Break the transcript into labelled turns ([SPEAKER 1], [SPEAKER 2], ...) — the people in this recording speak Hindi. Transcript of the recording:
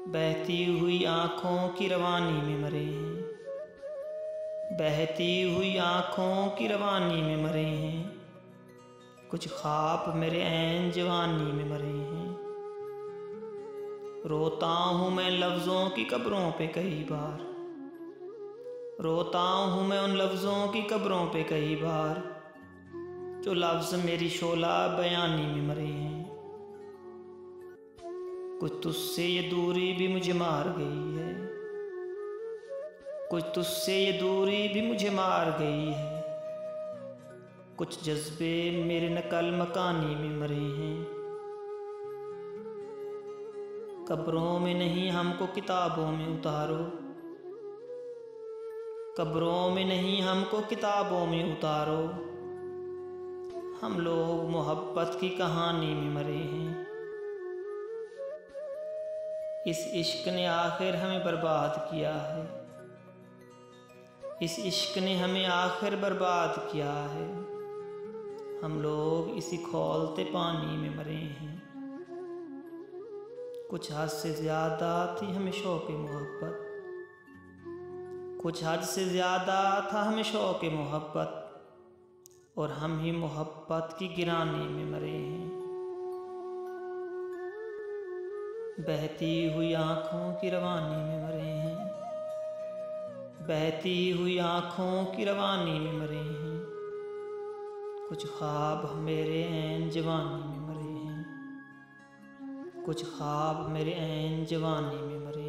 [SPEAKER 1] बहती हुई आँखों की रवानी में मरे हैं, बहती हुई आँखों की रवानी में मरे हैं। कुछ ख्वाब मेरे ऐन जवानी में मरे हैं। रोता हूँ मैं लफ्ज़ों की कब्रों पे कई बार, रोता हूँ मैं उन लफ्ज़ों की कब्रों पे कई बार, जो लफ्ज़ मेरी शोला बयानी में मरे हैं। कुछ तुझसे ये दूरी भी मुझे मार गई है, कुछ तुझसे ये दूरी भी मुझे मार गई है। कुछ जज्बे मेरे नकल मकानी में मरे हैं। कब्रों में नहीं हमको किताबों में उतारो, कब्रों में नहीं हमको किताबों में उतारो। हम लोग मोहब्बत की कहानी में मरे हैं। इस इश्क ने आखिर हमें बर्बाद किया है, इस इश्क ने हमें आखिर बर्बाद किया है। हम लोग इसी खौलते पानी में मरे हैं। कुछ हद से ज़्यादा थी हमें शौक़ मोहब्बत, कुछ हद से ज़्यादा था हमें शौक़ मोहब्बत, और हम ही मोहब्बत की गिरानी में मरे हैं। बहती हुई आँखों की रवानी में मरे हैं, बहती हुई आँखों की रवानी में मरे हैं। कुछ ख्वाब मेरे ऐन जवानी में मरे हैं, कुछ ख्वाब मेरे ऐन जवानी में मरे हैं।